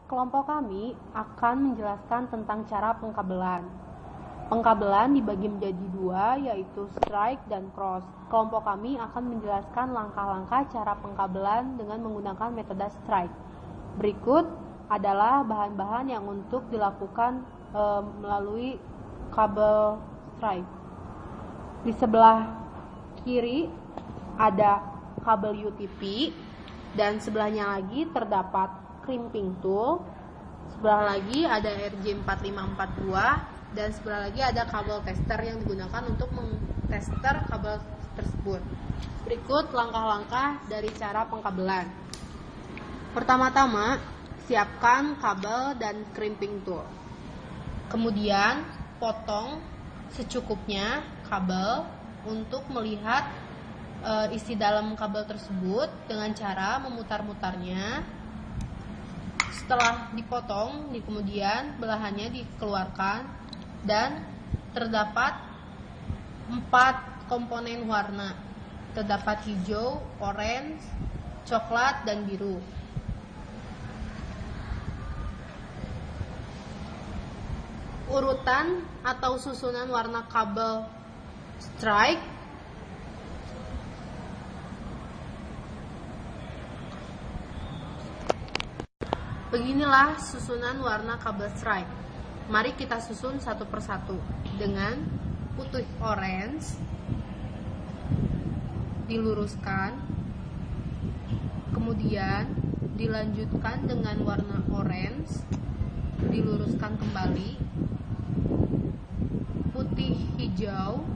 Kelompok kami akan menjelaskan tentang cara pengkabelan. Pengkabelan dibagi menjadi dua, yaitu strike dan cross. Kelompok kami akan menjelaskan langkah-langkah cara pengkabelan dengan menggunakan metode strike. Berikut adalah bahan-bahan yang untuk dilakukan melalui kabel strike. Di sebelah kiri ada kabel UTP dan sebelahnya lagi terdapat crimping tool. Sebelah lagi ada RJ4542 dan sebelah lagi ada kabel tester yang digunakan untuk mentester kabel tersebut. Berikut langkah-langkah dari cara pengkabelan. Pertama-tama, siapkan kabel dan crimping tool. Kemudian, potong secukupnya kabel untuk melihat isi dalam kabel tersebut dengan cara memutar-mutarnya. Setelah dipotong, kemudian belahannya dikeluarkan dan terdapat 4 komponen warna. Terdapat hijau, orange, coklat, dan biru. Urutan atau susunan warna kabel strike beginilah susunan warna kabel strike. Mari kita susun satu persatu dengan putih orange diluruskan, kemudian dilanjutkan dengan warna orange diluruskan kembali, putih hijau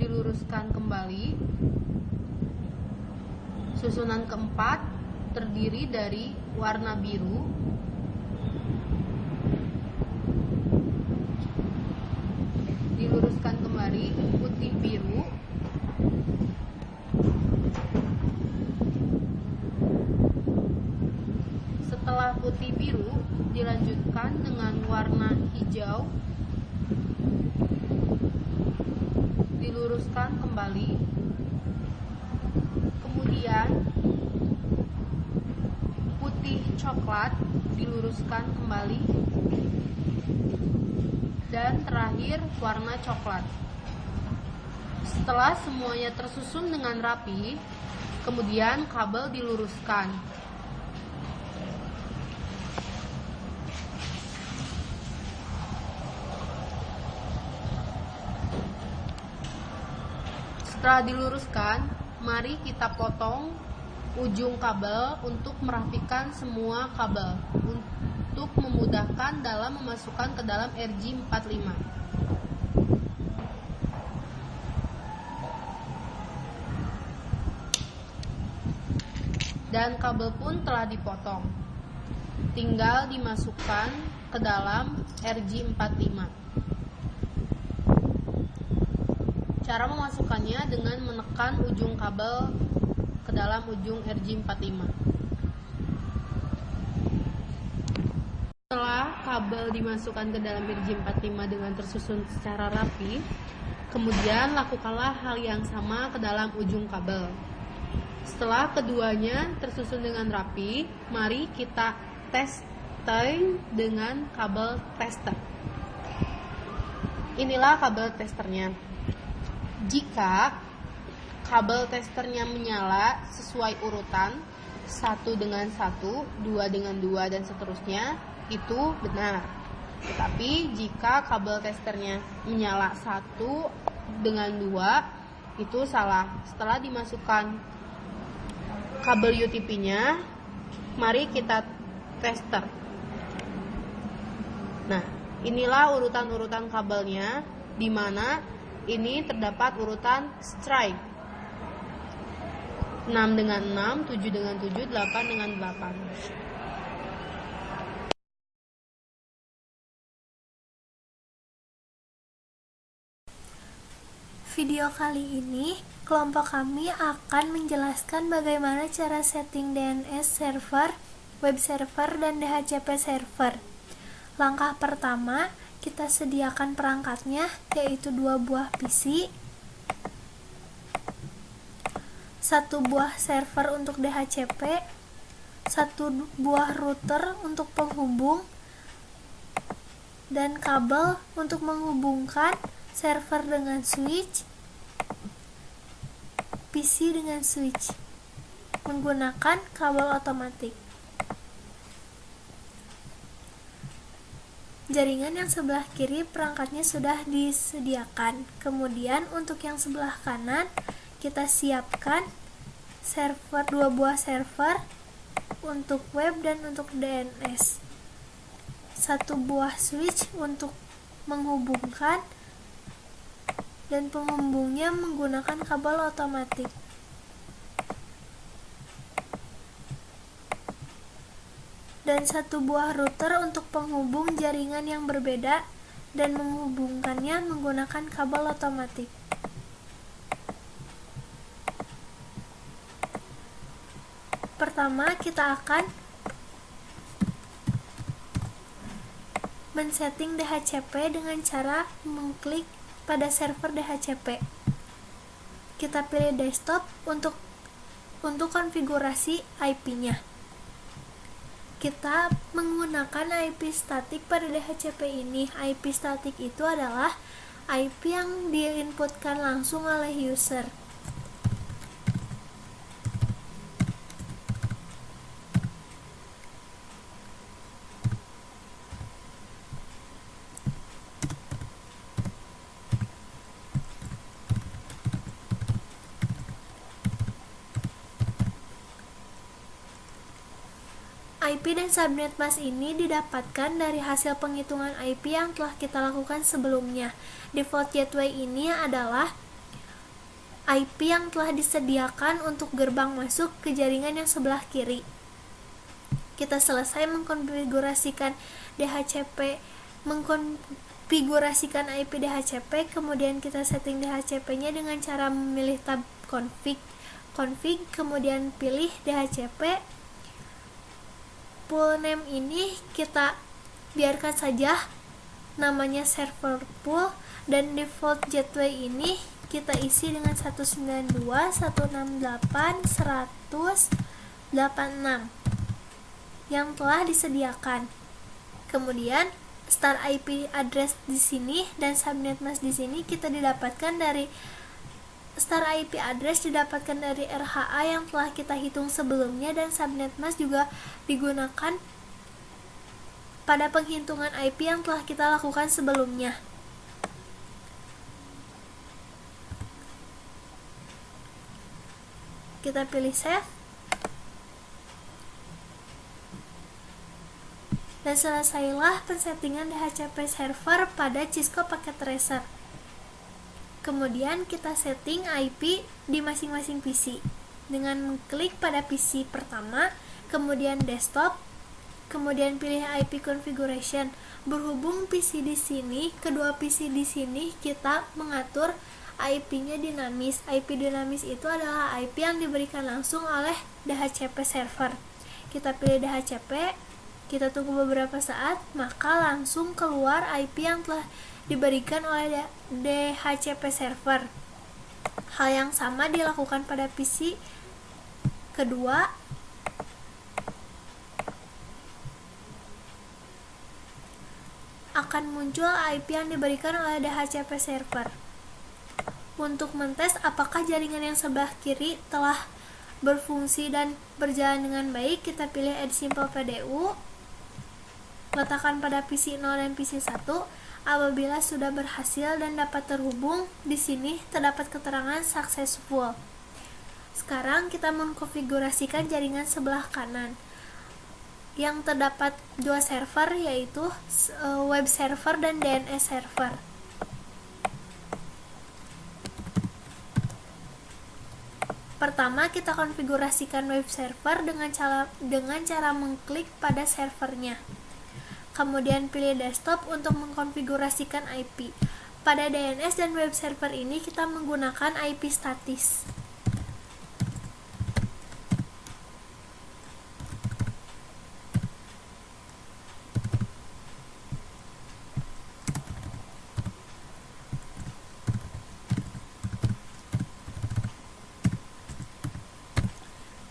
diluruskan kembali. Susunan keempat terdiri dari warna biru, diluruskan kembali, putih biru, setelah putih biru dilanjutkan dengan warna hijau, diluruskan kembali, kemudian putih coklat diluruskan kembali, dan terakhir warna coklat. Setelah semuanya tersusun dengan rapi, kemudian kabel diluruskan. Setelah diluruskan, mari kita potong ujung kabel untuk merapikan semua kabel untuk memudahkan dalam memasukkan ke dalam RJ45. Dan kabel pun telah dipotong. Tinggal dimasukkan ke dalam RJ45. Cara memasukkannya dengan menekan ujung kabel ke dalam ujung RJ45. Setelah kabel dimasukkan ke dalam RJ45 dengan tersusun secara rapi, kemudian lakukanlah hal yang sama ke dalam ujung kabel. Setelah keduanya tersusun dengan rapi, mari kita testing dengan kabel tester. Inilah kabel testernya. Jika kabel testernya menyala sesuai urutan 1 dengan 1, 2 dengan 2, dan seterusnya, itu benar. Tetapi jika kabel testernya menyala 1 dengan 2, itu salah. Setelah dimasukkan kabel UTP-nya, mari kita tester. Nah, inilah urutan-urutan kabelnya, di mana ini terdapat urutan strike 6 dengan 6, 7 dengan 7, 8 dengan 8. Video kali ini, kelompok kami akan menjelaskan bagaimana cara setting DNS server, web server, dan DHCP server. Langkah pertama, kita sediakan perangkatnya, yaitu 2 buah PC, 1 buah server untuk DHCP, satu buah router untuk penghubung, dan kabel untuk menghubungkan server dengan switch, PC dengan switch menggunakan kabel otomatik. Jaringan yang sebelah kiri perangkatnya sudah disediakan. Kemudian untuk yang sebelah kanan kita siapkan dua buah server untuk web dan untuk DNS. Satu buah switch untuk menghubungkan, dan penghubungnya menggunakan kabel otomatik. Dan satu buah router untuk penghubung jaringan yang berbeda dan menghubungkannya menggunakan kabel otomatik. Pertama, kita akan men-setting DHCP dengan cara mengklik pada server DHCP. Kita pilih desktop untuk konfigurasi IP-nya. Kita menggunakan IP statik pada DHCP ini. IP statik itu adalah IP yang diinputkan langsung oleh user. IP dan subnet mask ini didapatkan dari hasil penghitungan IP yang telah kita lakukan sebelumnya. Default gateway ini adalah IP yang telah disediakan untuk gerbang masuk ke jaringan yang sebelah kiri. Kita selesai mengkonfigurasikan IP DHCP, kemudian kita setting DHCP-nya dengan cara memilih tab config, kemudian pilih DHCP. Pool name ini kita biarkan saja namanya server pool, dan default gateway ini kita isi dengan 192.168.100.86 yang telah disediakan. Kemudian start IP address di sini dan subnet mask di sini kita didapatkan dari start IP address didapatkan dari RHA yang telah kita hitung sebelumnya, dan subnet mask juga digunakan pada penghitungan IP yang telah kita lakukan sebelumnya. Kita pilih save. Dan selesailah pensettingan DHCP server pada Cisco Packet Tracer. Kemudian kita setting IP di masing-masing PC dengan mengklik pada PC pertama, kemudian desktop, kemudian pilih IP configuration. Berhubung PC di sini, kedua PC di sini kita mengatur IP-nya dinamis. IP dinamis itu adalah IP yang diberikan langsung oleh DHCP server. Kita pilih DHCP, kita tunggu beberapa saat, maka langsung keluar IP yang telah diberikan oleh DHCP server. Hal yang sama dilakukan pada PC kedua. Akan muncul IP yang diberikan oleh DHCP server. Untuk mentes apakah jaringan yang sebelah kiri telah berfungsi dan berjalan dengan baik, kita pilih Add Simple PDU, letakkan pada PC 0 dan PC 1. Apabila sudah berhasil dan dapat terhubung, di sini terdapat keterangan successful. Sekarang kita mengkonfigurasikan jaringan sebelah kanan. Yang terdapat dua server, yaitu web server dan DNS server. Pertama, kita konfigurasikan web server dengan cara mengklik pada servernya. Kemudian pilih desktop untuk mengkonfigurasikan IP. Pada DNS dan web server ini kita menggunakan IP statis.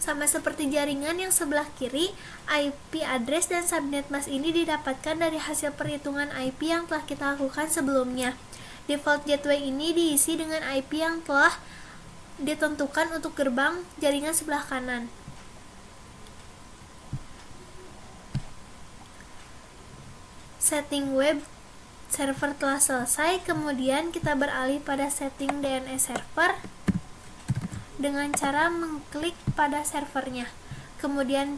Sama seperti jaringan yang sebelah kiri, IP address dan subnet mask ini didapatkan dari hasil perhitungan IP yang telah kita lakukan sebelumnya. Default gateway ini diisi dengan IP yang telah ditentukan untuk gerbang jaringan sebelah kanan. Setting web server telah selesai, kemudian kita beralih pada setting DNS server dengan cara mengklik pada servernya. Kemudian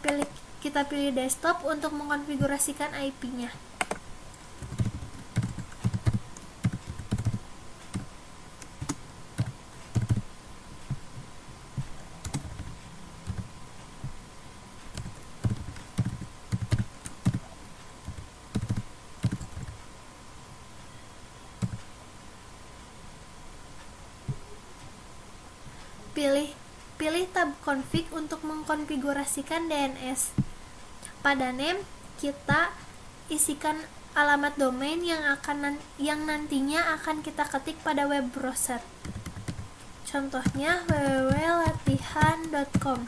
kita pilih desktop untuk mengkonfigurasikan IP-nya. Pilih tab config untuk mengkonfigurasikan DNS. Pada name, kita isikan alamat domain yang nantinya akan kita ketik pada web browser. Contohnya www.latihan.com.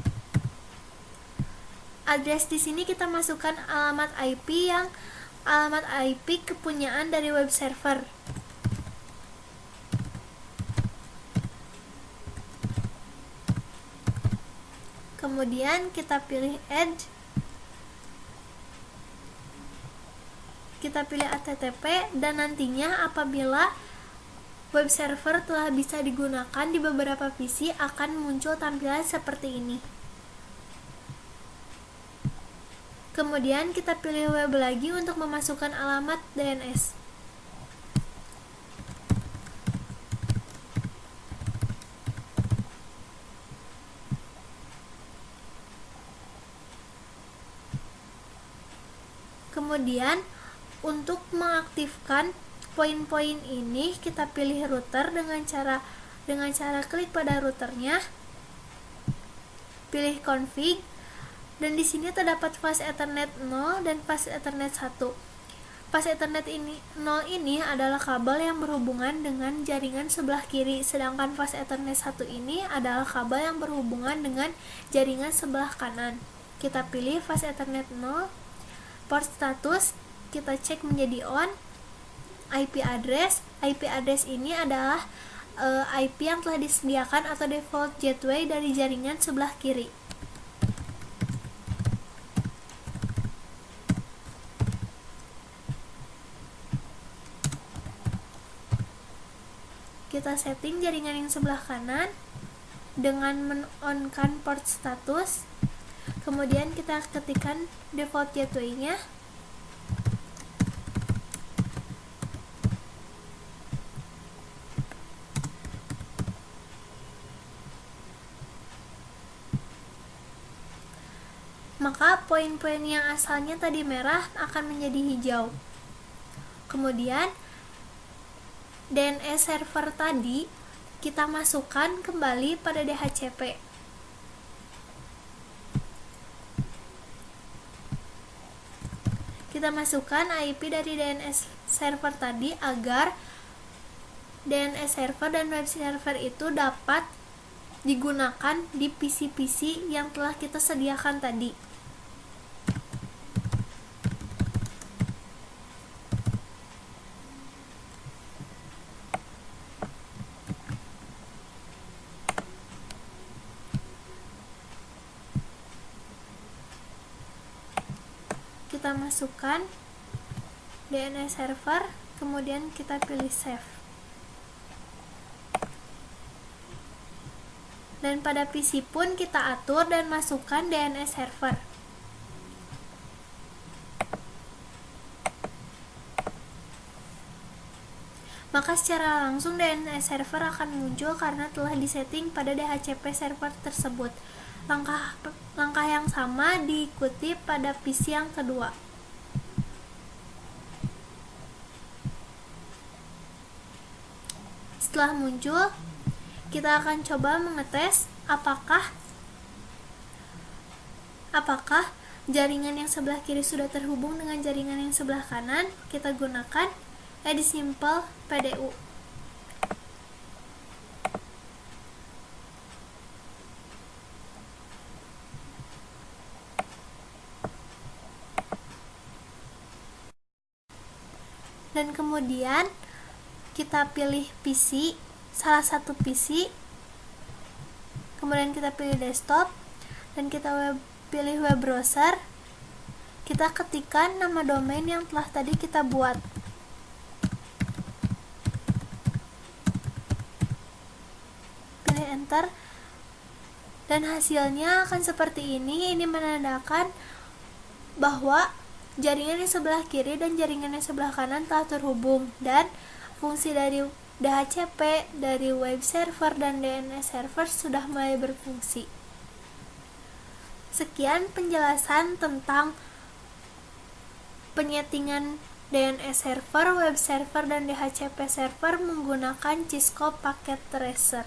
Address di sini kita masukkan alamat IP kepunyaan dari web server. Kemudian kita pilih add, kita pilih HTTP, dan nantinya apabila web server telah bisa digunakan di beberapa PC akan muncul tampilan seperti ini. Kemudian kita pilih web lagi untuk memasukkan alamat DNS. Kemudian untuk mengaktifkan poin-poin ini kita pilih router dengan cara klik pada routernya, pilih config, dan di sini terdapat fast Ethernet 0 dan fast Ethernet 1. Fast Ethernet 0 ini adalah kabel yang berhubungan dengan jaringan sebelah kiri, sedangkan fast Ethernet 1 ini adalah kabel yang berhubungan dengan jaringan sebelah kanan. Kita pilih fast Ethernet 0. Port status kita cek menjadi on. IP address ini adalah IP yang telah disediakan atau default gateway dari jaringan sebelah kiri. Kita setting jaringan yang sebelah kanan dengan men-on-kan port status. Kemudian kita ketikkan default gateway-nya. Maka poin-poin yang asalnya tadi merah akan menjadi hijau. Kemudian DNS server tadi kita masukkan kembali pada DHCP. Kita masukkan IP dari DNS server tadi agar DNS server dan web server itu dapat digunakan di PC-PC yang telah kita sediakan tadi. Kita masukkan DNS server, kemudian kita pilih save. Dan pada PC pun kita atur dan masukkan DNS server. Maka secara langsung DNS server akan muncul karena telah disetting pada DHCP server tersebut. Langkah yang sama diikuti pada PC yang kedua. Setelah muncul, kita akan coba mengetes apakah jaringan yang sebelah kiri sudah terhubung dengan jaringan yang sebelah kanan. Kita gunakan Edit Simple PDU. Dan kemudian kita pilih PC, salah satu PC, kemudian kita pilih desktop, dan kita pilih web browser. Kita ketikkan nama domain yang telah tadi kita buat. Pilih enter, dan hasilnya akan seperti ini. Ini menandakan bahwa jaringan yang sebelah kiri dan jaringan yang sebelah kanan telah terhubung, dan fungsi dari DHCP, dari web server dan DNS server sudah mulai berfungsi. Sekian penjelasan tentang penyetingan DNS server, web server, dan DHCP server menggunakan Cisco Packet Tracer.